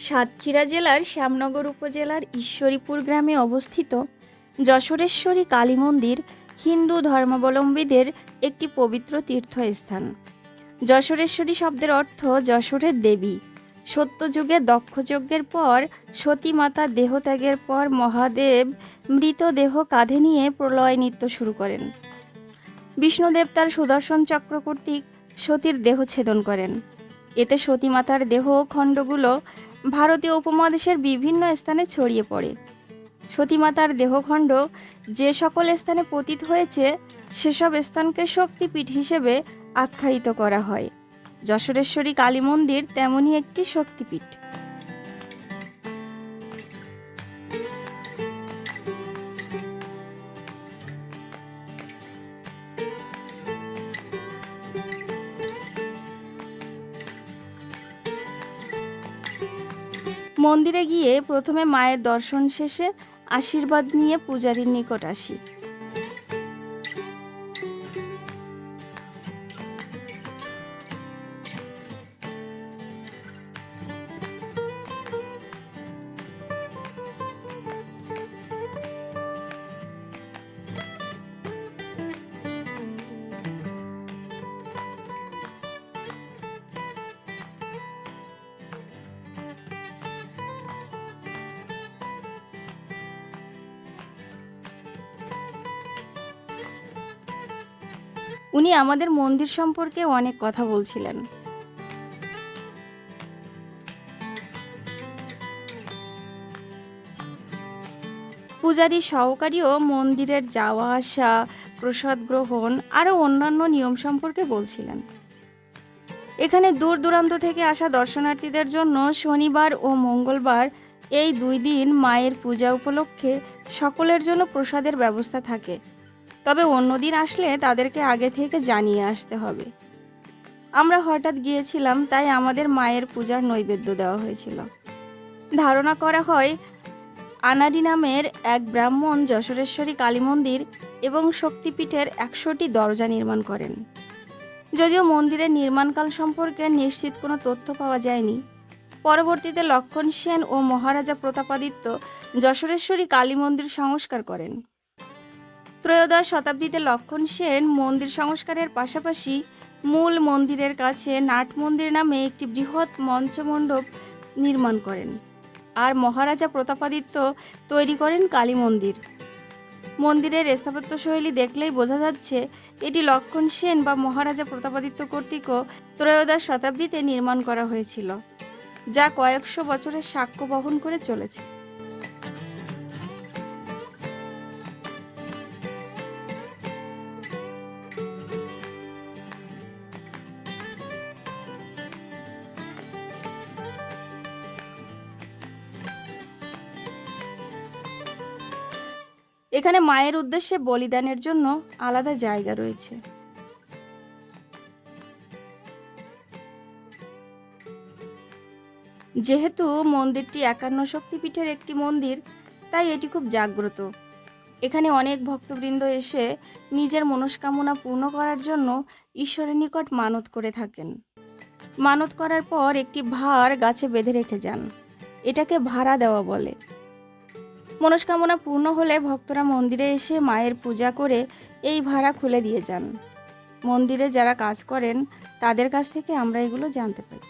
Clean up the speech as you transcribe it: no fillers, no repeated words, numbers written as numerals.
সাতক্ষীরা জেলার শ্যামনগর উপজেলার ঈশ্বরীপুর গ্রামে অবস্থিত যশোরেশ্বরী কালী মন্দির হিন্দু ধর্মাবলম্বীদের একটি পবিত্র তীর্থস্থান। যশোরেশ্বরী শব্দের অর্থ যশোরের দেবী। সত্যযুগে দক্ষযজ্ঞের পর সতী মাতা দেহত্যাগের পর মহাদেব মৃতদেহ কাঁধে নিয়ে প্রলয় নৃত্য শুরু করেন। বিষ্ণুদেব তার সুদর্শন চক্র কর্তৃক সতীর দেহ ছেদন করেন। এতে সতী মাতার দেহ খণ্ডগুলো ভারতীয় উপমহাদেশের বিভিন্ন স্থানে ছড়িয়ে পড়ে। সতীমাতার দেহখণ্ড যে সকল স্থানে পতিত হয়েছে সেসব স্থানকে শক্তিপীঠ হিসেবে আখ্যায়িত করা হয়। যশোরেশ্বরী কালী মন্দির তেমনই একটি শক্তিপীঠ। মন্দিরে গিয়ে প্রথমে মায়ের দর্শন শেষে আশীর্বাদ নিয়ে পূজারীর নিকট আসি। উনি আমাদের মন্দির সম্পর্কে অনেক কথা বলছিলেন। পূজারী সহকারীও মন্দিরের যাওয়া আসা, প্রসাদ গ্রহণ আরও অন্যান্য নিয়ম সম্পর্কে বলছিলেন। এখানে দূর দূরান্ত থেকে আসা দর্শনার্থীদের জন্য শনিবার ও মঙ্গলবার এই 2 দিন মায়ের পূজা উপলক্ষে সকলের জন্য প্রসাদের ব্যবস্থা থাকে। তবে অন্যদিন আসলে তাদেরকে আগে থেকে জানিয়ে আসতে হবে। আমরা হঠাৎ গিয়েছিলাম, তাই আমাদের মায়ের পূজার নৈবেদ্য দেওয়া হয়েছিল। ধারণা করা হয় আনাড়ি নামের এক ব্রাহ্মণ যশোরেশ্বরী কালী মন্দির এবং শক্তিপীঠের 100টি দরজা নির্মাণ করেন। যদিও মন্দিরের নির্মাণকাল সম্পর্কে নিশ্চিত কোনো তথ্য পাওয়া যায়নি। পরবর্তীতে লক্ষণ সেন ও মহারাজা প্রতাপাদিত্য যশোরেশ্বরী কালী মন্দির সংস্কার করেন। ত্রয়োদশ শতাব্দীতে লক্ষণ সেন মন্দির সংস্কারের পাশাপাশি মূল মন্দিরের কাছে নাট মন্দির নামে একটি বৃহৎ মঞ্চমণ্ডপ নির্মাণ করেন। আর মহারাজা প্রতাপাদিত্য তৈরি করেন কালী মন্দির। মন্দিরের স্থাপত্যশৈলী দেখলেই বোঝা যাচ্ছে এটি লক্ষণ সেন বা মহারাজা প্রতাপাদিত্য কর্তৃক ত্রয়োদশ শতাব্দীতে নির্মাণ করা হয়েছিল, যা কয়েকশো বছরের সাক্ষ্য বহন করে চলেছে। এখানে মায়ের উদ্দেশ্যে বলিদানের জন্য আলাদা জায়গা রয়েছে। যেহেতু মন্দিরটি 51 শক্তিপীঠের একটি মন্দির, তাই এটি খুব জাগ্রত। এখানে অনেক ভক্তবৃন্দ এসে নিজের মনস্কামনা পূর্ণ করার জন্য ঈশ্বরের নিকট মানত করে থাকেন। মানত করার পর একটি ভার গাছে বেঁধে রেখে যান। এটাকে ভাড়া দেওয়া বলে। মনস্কামনা পূর্ণ হলে ভক্তরা মন্দিরে এসে মায়ের পূজা করে এই ভাড়া খুলে দিয়ে যান। মন্দিরে যারা কাজ করেন তাদের কাছ থেকে আমরা এগুলো জানতে পারি।